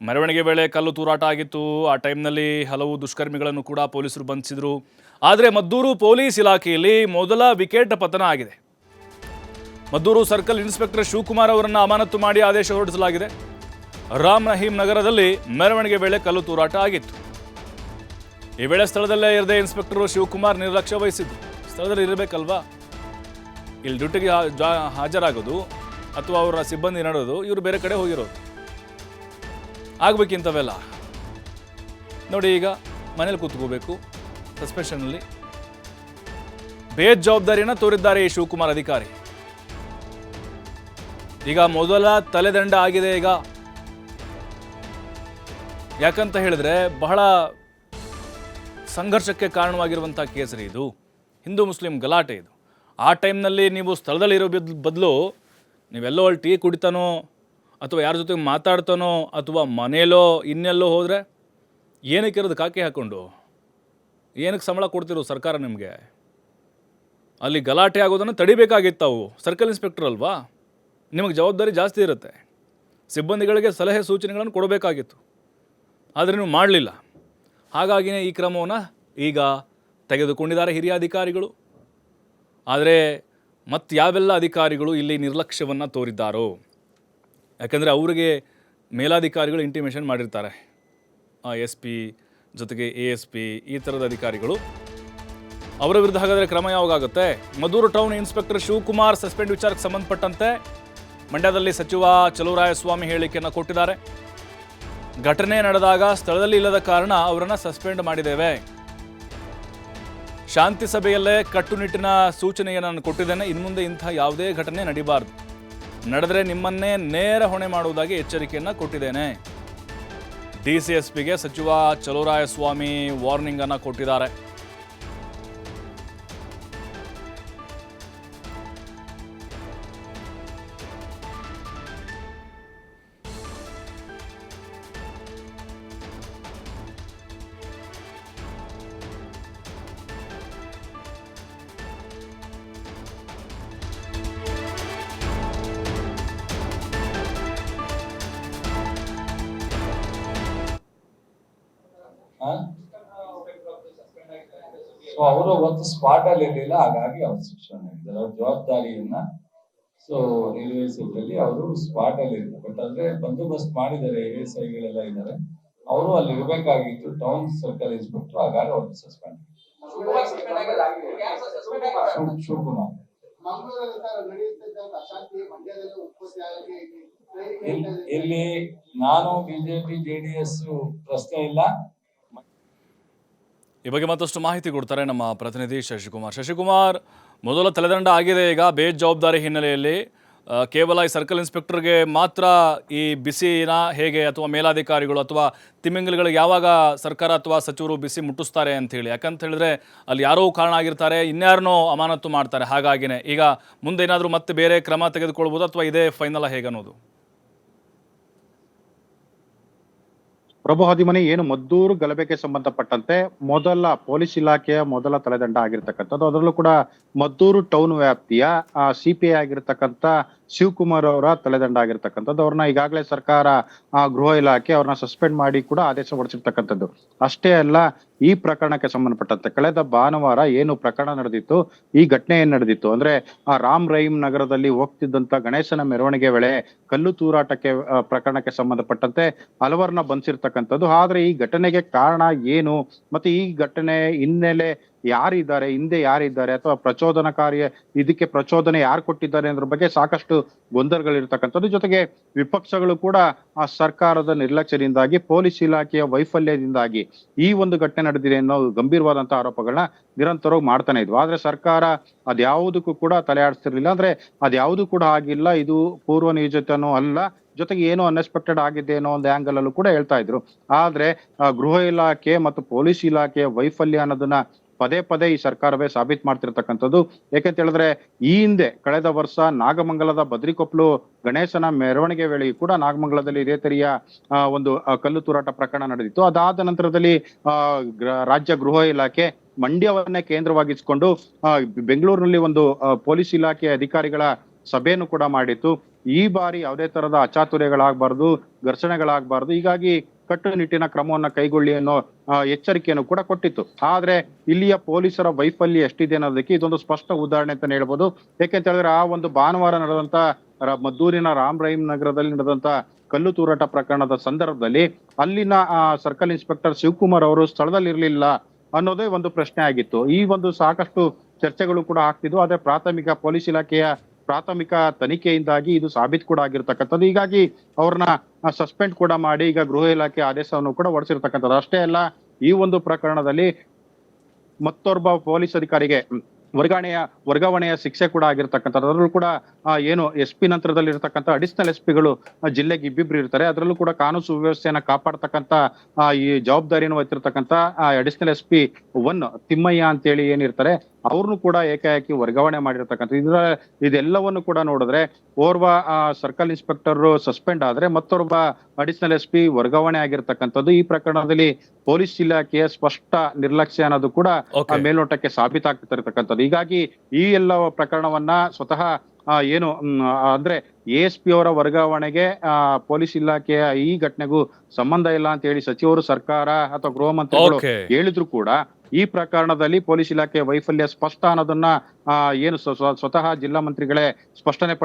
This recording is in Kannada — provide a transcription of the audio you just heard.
ಮೆರವಣಿಗೆ ವೇಳೆ ಕಲ್ಲು ತೂರಾಟ ಆಗಿತ್ತು. ಆ ಟೈಮ್ನಲ್ಲಿ ಹಲವು ದುಷ್ಕರ್ಮಿಗಳನ್ನು ಕೂಡ ಪೊಲೀಸರು ಬಂಧಿಸಿದ್ರು. ಆದರೆ ಮದ್ದೂರು ಪೊಲೀಸ್ ಇಲಾಖೆಯಲ್ಲಿ ಮೊದಲ ವಿಕೆಟ್ ಪತನ ಆಗಿದೆ. ಮದ್ದೂರು ಸರ್ಕಲ್ ಇನ್ಸ್ಪೆಕ್ಟರ್ ಶಿವಕುಮಾರ್ ಅವರನ್ನು ಅಮಾನತು ಮಾಡಿ ಆದೇಶ ಹೊರಡಿಸಲಾಗಿದೆ. ರಾಮ್ ರಹೀಂ ನಗರದಲ್ಲಿ ಮೆರವಣಿಗೆ ವೇಳೆ ಕಲ್ಲು ತೂರಾಟ ಆಗಿತ್ತು. ಈ ವೇಳೆ ಸ್ಥಳದಲ್ಲೇ ಇರದೆ ಇನ್ಸ್ಪೆಕ್ಟರ್ ಶಿವಕುಮಾರ್ ನಿರ್ಲಕ್ಷ್ಯ ವಹಿಸಿದ್ರು. ಸ್ಥಳದಲ್ಲಿ ಇರಬೇಕಲ್ವಾ, ಇಲ್ಲಿ ಡ್ಯೂಟಿಗೆ ಹಾಜರಾಗೋದು ಅಥವಾ ಅವರ ಸಿಬ್ಬಂದಿ ನಡೆಯೋದು, ಇವರು ಬೇರೆ ಕಡೆ ಹೋಗಿರೋದು ಆಗ್ಬೇಕಿಂತವೆಲ್ಲ ನೋಡಿ. ಈಗ ಮನೇಲಿ ಕೂತ್ಕೋಬೇಕು, ಸಸ್ಪೆನ್ಷನ್ನಲ್ಲಿ ಬೇಜವಾಬ್ದಾರಿಯನ್ನು ತೋರಿದ್ದಾರೆ ಈ ಶಿವಕುಮಾರ್ ಅಧಿಕಾರಿ. ಈಗ ಮೊದಲ ತಲೆದಂಡ ಆಗಿದೆ. ಈಗ ಯಾಕಂತ ಹೇಳಿದ್ರೆ ಬಹಳ ಸಂಘರ್ಷಕ್ಕೆ ಕಾರಣವಾಗಿರುವಂಥ ಕೇಸರಿ ಇದು. ಹಿಂದೂ ಮುಸ್ಲಿಂ ಗಲಾಟೆ ಇದು. ಆ ಟೈಮ್ನಲ್ಲಿ ನೀವು ಸ್ಥಳದಲ್ಲಿ ಇರೋ ಬದಲು ನೀವೆಲ್ಲೋ ಅಲ್ಲಿ ಟೀ ಕುಡಿತಾನೋ ಅಥವಾ ಯಾರ ಜೊತೆ ಮಾತಾಡ್ತಾನೋ ಅಥವಾ ಮನೆಯಲ್ಲೋ ಇನ್ನೆಲ್ಲೋ ಹೋದರೆ ಏನಕ್ಕೆ ಇರೋದು ಕಾಕಿ ಹಾಕ್ಕೊಂಡು? ಏನಕ್ಕೆ ಸಂಬಳ ಕೊಡ್ತಿರೋ ಸರ್ಕಾರ ನಿಮಗೆ? ಅಲ್ಲಿ ಗಲಾಟೆ ಆಗೋದನ್ನು ತಡಿಬೇಕಾಗಿತ್ತು. ತಾವು ಸರ್ಕಲ್ ಇನ್ಸ್ಪೆಕ್ಟರ್ ಅಲ್ವಾ, ನಿಮಗೆ ಜವಾಬ್ದಾರಿ ಜಾಸ್ತಿ ಇರುತ್ತೆ. ಸಿಬ್ಬಂದಿಗಳಿಗೆ ಸಲಹೆ ಸೂಚನೆಗಳನ್ನು ಕೊಡಬೇಕಾಗಿತ್ತು, ಆದರೆ ನೀವು ಮಾಡಲಿಲ್ಲ. ಹಾಗಾಗಿಯೇ ಈ ಕ್ರಮವನ್ನು ಈಗ ತೆಗೆದುಕೊಂಡಿದ್ದಾರೆ ಹಿರಿಯ ಅಧಿಕಾರಿಗಳು. ಆದರೆ ಮತ್ತು ಯಾವೆಲ್ಲ ಅಧಿಕಾರಿಗಳು ಇಲ್ಲಿ ನಿರ್ಲಕ್ಷ್ಯವನ್ನು ತೋರಿದ್ದಾರೋ, ಯಾಕಂದರೆ ಅವರಿಗೆ ಮೇಲಾಧಿಕಾರಿಗಳು ಇಂಟಿಮೇಷನ್ ಮಾಡಿರ್ತಾರೆ. SP ಜೊತೆಗೆ ASP ಈ ಥರದ ಅಧಿಕಾರಿಗಳು. ಅವರ ವಿರುದ್ಧ ಹಾಗಾದರೆ ಕ್ರಮ ಯಾವಾಗುತ್ತೆ? Maddur town inspector Shivakumar suspend ವಿಚಾರಕ್ಕೆ ಸಂಬಂಧಪಟ್ಟಂತೆ ಮಂಡ್ಯದಲ್ಲಿ ಸಚಿವ ಚಲುವರಾಯಸ್ವಾಮಿ ಹೇಳಿಕೆಯನ್ನು ಕೊಟ್ಟಿದ್ದಾರೆ. ಘಟನೆ ನಡೆದಾಗ ಸ್ಥಳದಲ್ಲಿ ಇಲ್ಲದ ಕಾರಣ ಅವರನ್ನು ಸಸ್ಪೆಂಡ್ ಮಾಡಿದ್ದೇವೆ. ಶಾಂತಿ ಸಭೆಯಲ್ಲೇ ಕಟ್ಟುನಿಟ್ಟಿನ ಸೂಚನೆಯನ್ನು ನಾನು ಕೊಟ್ಟಿದ್ದೇನೆ. ಇನ್ನು ಮುಂದೆ ಇಂಥ ಯಾವುದೇ ಘಟನೆ ನಡೀಬಾರ್ದು. ನಡೆದರೆ ನಿಮ್ಮನ್ನೇ ನೇರ ಹೊಣೆ ಮಾಡುವುದಾಗಿ ಎಚ್ಚರಿಕೆಯನ್ನು ಕೊಟ್ಟಿದ್ದೇನೆ. DCSPಗೆ ಸಚಿವ ಚಲುವರಾಯಸ್ವಾಮಿ ವಾರ್ನಿಂಗ್ ಅನ್ನು ಕೊಟ್ಟಿದ್ದಾರೆ. ಸೊ ಅವರು ಒಂದು ಸ್ಪಾಟ್ ಅಲ್ಲಿ ಇರಲಿಲ್ಲ, ಹಾಗಾಗಿ ಅವ್ರು ಶಿಕ್ಷಣ ನೀಡಿದ್ದಾರೆ. ಅವ್ರ ಜವಾಬ್ದಾರಿಯನ್ನ ನಿರ್ವಹಿಸಿದ್ರಲ್ಲಿ ಅವರು ಸ್ಪಾಟ್ ಅಲ್ಲಿ ಇರ್ತಾರೆ. ಬಟ್ ಅಂದ್ರೆ ಬಂದೋಬಸ್ತ್ ಮಾಡಿದ್ದಾರೆ, ASIಗಳೆಲ್ಲ ಇದ್ದಾರೆ. ಅವರು ಅಲ್ಲಿ ಇರಬೇಕಾಗಿತ್ತು, ಟೌನ್ ಸರ್ಕಲ್ ಇನ್ಸ್ಪೆಕ್ಟರ್. ಹಾಗಾಗಿ ಅವ್ರು ಸಸ್ಪೆಂಡ್. ಶಿವಕುಮಾರ್ ಇಲ್ಲಿ ನಾನು BJP JDS ಪ್ರಶ್ನೆ ಇಲ್ಲ. ಈ ಬಗ್ಗೆ ಮತ್ತಷ್ಟು ಮಾಹಿತಿ ಕೊಡ್ತಾರೆ ನಮ್ಮ ಪ್ರತಿನಿಧಿ ಶಶಿಕುಮಾರ್. ಮೊದಲ ತಲೆದಂಡ ಆಗಿದೆ. ಈಗ ಬೇಜವಾಬ್ದಾರಿ ಹಿನ್ನೆಲೆಯಲ್ಲಿ ಕೇವಲ ಈ ಸರ್ಕಲ್ ಇನ್ಸ್ಪೆಕ್ಟರ್ಗೆ ಮಾತ್ರ ಈ ಬಿಸಿನ ಹೇಗೆ, ಅಥವಾ ಮೇಲಾಧಿಕಾರಿಗಳು ಅಥವಾ ತಿಮಿಂಗಲಗಳಿಗೆ ಯಾವಾಗ ಸರ್ಕಾರ ಅಥವಾ ಸಚಿವರು ಬಿಸಿ ಮುಟ್ಟಿಸ್ತಾರೆ ಅಂತ ಹೇಳಿ? ಯಾಕಂತ ಹೇಳಿದ್ರೆ ಅಲ್ಲಿ ಯಾರೋ ಕಾರಣ ಆಗಿರ್ತಾರೆ, ಇನ್ಯಾರನ್ನೋ ಅಮಾನತು ಮಾಡ್ತಾರೆ. ಹಾಗಾಗಿನೇ ಈಗ ಮುಂದೆ ಏನಾದರೂ ಮತ್ತೆ ಬೇರೆ ಕ್ರಮ ತೆಗೆದುಕೊಳ್ಬೋದು ಅಥವಾ ಇದೇ ಫೈನಲ್ ಹೇಗೆ ಅನ್ನೋದು? ಪ್ರಭು ಹದಿಮನಿ, ಏನು ಮದ್ದೂರು ಗಲಭೆಗೆ ಸಂಬಂಧಪಟ್ಟಂತೆ ಮೊದಲ ಪೊಲೀಸ್ ಇಲಾಖೆಯ ಮೊದಲ ತಲೆದಂಡ ಆಗಿರ್ತಕ್ಕಂಥದ್ದು, ಅದರಲ್ಲೂ ಕೂಡ ಮದ್ದೂರು ಟೌನ್ ವ್ಯಾಪ್ತಿಯ CPI ಆಗಿರ್ತಕ್ಕಂಥ ಶಿವಕುಮಾರ್ ಅವರ ತಲೆದಂಡ ಆಗಿರ್ತಕ್ಕಂಥದ್ದು. ಅವ್ರನ್ನ ಈಗಾಗಲೇ ಸರ್ಕಾರ ಗೃಹ ಇಲಾಖೆ ಅವ್ರನ್ನ ಸಸ್ಪೆಂಡ್ ಮಾಡಿ ಕೂಡ ಆದೇಶ ಹೊರಡಿಸಿರ್ತಕ್ಕಂಥದ್ದು. ಅಷ್ಟೇ ಅಲ್ಲ, ಈ ಪ್ರಕರಣಕ್ಕೆ ಸಂಬಂಧಪಟ್ಟಂತೆ ಕಳೆದ ಭಾನುವಾರ ಏನು ಪ್ರಕರಣ ನಡೆದಿತ್ತು, ಈ ಘಟನೆ ಏನ್ ನಡೆದಿತ್ತು ಅಂದ್ರೆ ರಾಮ್ ರಹೀಂ ನಗರದಲ್ಲಿ ಹೋಗ್ತಿದ್ದಂತ ಗಣೇಶನ ಮೆರವಣಿಗೆ ವೇಳೆ ಕಲ್ಲು ತೂರಾಟಕ್ಕೆ ಪ್ರಕರಣಕ್ಕೆ ಸಂಬಂಧಪಟ್ಟಂತೆ ಹಲವರನ್ನ ಬಂಧಿಸಿರ್ತಕ್ಕಂಥದ್ದು. ಆದ್ರೆ ಈ ಘಟನೆಗೆ ಕಾರಣ ಏನು, ಮತ್ತೆ ಈ ಘಟನೆ ಹಿನ್ನೆಲೆ ಯಾರಿದ್ದಾರೆ, ಹಿಂದೆ ಯಾರಿದ್ದಾರೆ, ಅಥವಾ ಪ್ರಚೋದನಕಾರಿ ಇದಕ್ಕೆ ಪ್ರಚೋದನೆ ಯಾರು ಕೊಟ್ಟಿದ್ದಾರೆ ಅನ್ನೋದ್ರ ಬಗ್ಗೆ ಸಾಕಷ್ಟು ಗೊಂದಲಗಳಿರ್ತಕ್ಕಂಥದ್ದು. ಜೊತೆಗೆ ವಿಪಕ್ಷಗಳು ಕೂಡ ಆ ಸರ್ಕಾರದ ನಿರ್ಲಕ್ಷ್ಯದಿಂದಾಗಿ, ಪೊಲೀಸ್ ಇಲಾಖೆಯ ವೈಫಲ್ಯದಿಂದಾಗಿ ಈ ಒಂದು ಘಟನೆ ನಡೆದಿದೆ ಅನ್ನೋ ಗಂಭೀರವಾದಂತಹ ಆರೋಪಗಳನ್ನ ನಿರಂತರವಾಗಿ ಮಾಡ್ತಾನೆ ಇದ್ವು. ಆದ್ರೆ ಸರ್ಕಾರ ಅದ್ಯಾವುದಕ್ಕೂ ಕೂಡ ತಲೆ ಆಡಿಸ್ತಿರ್ಲಿಲ್ಲ. ಅಂದ್ರೆ ಅದ್ಯಾವುದು ಕೂಡ ಆಗಿಲ್ಲ, ಇದು ಪೂರ್ವ ನಿಯೋಜಿತನೂ ಅಲ್ಲ, ಜೊತೆಗೆ ಏನೋ ಅನ್ಎಕ್ಸ್ಪೆಕ್ಟೆಡ್ ಆಗಿದೆ ಅನ್ನೋ ಒಂದು ಆಂಗಲ್ ಅಲ್ಲೂ ಕೂಡ ಹೇಳ್ತಾ ಇದ್ರು. ಆದ್ರೆ ಗೃಹ ಇಲಾಖೆ ಮತ್ತು ಪೊಲೀಸ್ ಇಲಾಖೆಯ ವೈಫಲ್ಯ ಅನ್ನೋದನ್ನ ಪದೇ ಪದೇ ಈ ಸರ್ಕಾರವೇ ಸಾಬೀತು ಮಾಡ್ತಿರ್ತಕ್ಕಂಥದ್ದು. ಯಾಕೆಂತ ಹೇಳಿದ್ರೆ ಈ ಹಿಂದೆ ಕಳೆದ ವರ್ಷ ನಾಗಮಂಗಲದ ಬದ್ರಿಕೊಪ್ಪಲು ಗಣೇಶನ ಮೆರವಣಿಗೆ ವೇಳೆಯೂ ಕೂಡ ನಾಗಮಂಗಲದಲ್ಲಿ ಇದೇ ತರಿಯ ಒಂದು ಕಲ್ಲು ತೂರಾಟ ಪ್ರಕರಣ ನಡೆದಿತ್ತು. ಅದಾದ ನಂತರದಲ್ಲಿ ರಾಜ್ಯ ಗೃಹ ಇಲಾಖೆ ಮಂಡ್ಯವನ್ನೇ ಕೇಂದ್ರವಾಗಿಸಿಕೊಂಡು ಬೆಂಗಳೂರಿನಲ್ಲಿ ಒಂದು ಪೊಲೀಸ್ ಇಲಾಖೆ ಅಧಿಕಾರಿಗಳ ಸಭೆಯನ್ನು ಕೂಡ ಮಾಡಿತ್ತು. ಈ ಬಾರಿ ಯಾವುದೇ ತರದ ಅಚಾತುರ್ಯಗಳಾಗಬಾರ್ದು, ಘರ್ಷಣೆಗಳಾಗಬಾರ್ದು, ಹೀಗಾಗಿ ಕಟ್ಟುನಿಟ್ಟಿನ ಕ್ರಮವನ್ನ ಕೈಗೊಳ್ಳಿ ಅನ್ನೋ ಎಚ್ಚರಿಕೆಯನ್ನು ಕೂಡ ಕೊಟ್ಟಿತ್ತು. ಆದ್ರೆ ಇಲ್ಲಿಯ ಪೊಲೀಸರ ವೈಫಲ್ಯ ಎಷ್ಟಿದೆ ಅನ್ನೋದಕ್ಕೆ ಇದೊಂದು ಸ್ಪಷ್ಟ ಉದಾಹರಣೆ ಅಂತಾನೆ ಹೇಳ್ಬೋದು. ಯಾಕೆಂತ ಹೇಳಿದ್ರೆ ಆ ಒಂದು ಭಾನುವಾರ ನಡೆದಂತ ಮದ್ದೂರಿನ ರಾಮ್ ರಹೀಂ ನಗರದಲ್ಲಿ ನಡೆದಂತ ಕಲ್ಲು ತೂರಾಟ ಪ್ರಕರಣದ ಸಂದರ್ಭದಲ್ಲಿ ಅಲ್ಲಿನ ಸರ್ಕಲ್ ಇನ್ಸ್ಪೆಕ್ಟರ್ ಶಿವಕುಮಾರ್ ಅವರು ಸ್ಥಳದಲ್ಲಿ ಇರ್ಲಿಲ್ಲ ಅನ್ನೋದೇ ಒಂದು ಪ್ರಶ್ನೆ ಆಗಿತ್ತು. ಈ ಒಂದು ಸಾಕಷ್ಟು ಚರ್ಚೆಗಳು ಕೂಡ ಆಗ್ತಿದ್ವು. ಆದ್ರೆ ಪೊಲೀಸ್ ಇಲಾಖೆಯ ಪ್ರಾಥಮಿಕ ತನಿಖೆಯಿಂದಾಗಿ ಇದು ಸಾಬೀತು ಕೂಡ ಆಗಿರ್ತಕ್ಕಂಥದ್ದು. ಹೀಗಾಗಿ ಅವ್ರನ್ನ ಸಸ್ಪೆಂಡ್ ಕೂಡ ಮಾಡಿ ಈಗ ಗೃಹ ಇಲಾಖೆ ಆದೇಶವನ್ನು ಕೂಡ ಹೊರಡಿಸಿರ್ತಕ್ಕಂಥದ್ದು. ಅಷ್ಟೇ ಅಲ್ಲ, ಈ ಒಂದು ಪ್ರಕರಣದಲ್ಲಿ ಮತ್ತೊಬ್ಬ ಪೊಲೀಸ್ ಅಧಿಕಾರಿಗೆ ವರ್ಗಾವಣೆಯ ಶಿಕ್ಷೆ ಕೂಡ ಆಗಿರ್ತಕ್ಕಂಥದ್ದು. ಅದರಲ್ಲೂ ಕೂಡ ಏನು SP ನಂತರದಲ್ಲಿ ಇರ್ತಕ್ಕಂಥ ಅಡಿಷನಲ್ SP ಜಿಲ್ಲೆಗೆ ಇಬ್ಬಿಬ್ರು ಇರ್ತಾರೆ. ಅದರಲ್ಲೂ ಕೂಡ ಕಾನೂನು ಸುವ್ಯವಸ್ಥೆಯನ್ನ ಕಾಪಾಡ್ತಕ್ಕಂಥ ಈ ಜವಾಬ್ದಾರಿಯನ್ನು ಹೊತ್ತಿರ್ತಕ್ಕಂಥ ಅಡಿಷನಲ್ SP 1 ತಿಮ್ಮಯ್ಯ ಅಂತೇಳಿ ಏನಿರ್ತಾರೆ ಅವ್ರನ್ನು ಕೂಡ ಏಕಾಏಕಿ ವರ್ಗಾವಣೆ ಮಾಡಿರ್ತಕ್ಕಂಥ. ಇದೆಲ್ಲವನ್ನು ಕೂಡ ನೋಡಿದ್ರೆ ಓರ್ವ ಸರ್ಕಲ್ ಇನ್ಸ್ಪೆಕ್ಟರ್ ಸಸ್ಪೆಂಡ್ ಆದ್ರೆ ಮತ್ತೊಬ್ಬ ಅಡಿಷನಲ್ SP ವರ್ಗಾವಣೆ ಆಗಿರ್ತಕ್ಕಂಥದ್ದು. ಈ ಪ್ರಕರಣದಲ್ಲಿ ಪೊಲೀಸ್ ಇಲಾಖೆಯ ಸ್ಪಷ್ಟ ನಿರ್ಲಕ್ಷ್ಯ ಅನ್ನೋದು ಕೂಡ ಮೇಲ್ನೋಟಕ್ಕೆ ಸಾಬೀತಾಗ್ತಿರ್ತಕ್ಕಂಥದ್ದು. ಹೀಗಾಗಿ ಈ ಎಲ್ಲ ಪ್ರಕರಣವನ್ನ ಸ್ವತಃ ಅಂದ್ರೆ ASP ಅವರ ವರ್ಗಾವಣೆಗೆ ಪೊಲೀಸ್ ಇಲಾಖೆಯ ಈ ಘಟನೆಗೂ ಸಂಬಂಧ ಇಲ್ಲ ಅಂತ ಹೇಳಿ ಸಚಿವರು, ಸರ್ಕಾರ ಅಥವಾ ಗೃಹ ಮಂತ್ರಿಗಳು ಹೇಳಿದ್ರು ಕೂಡ ಈ ಪ್ರಕರಣದಲ್ಲಿ ಪೊಲೀಸ್ ಇಲಾಖೆ ವೈಫಲ್ಯ ಸ್ಪಷ್ಟ ಅನ್ನೋದನ್ನ ಸ್ವತಃ ಜಿಲ್ಲಾ ಮಂತ್ರಿಗಳೇ ಸ್ಪಷ್ಟನೆ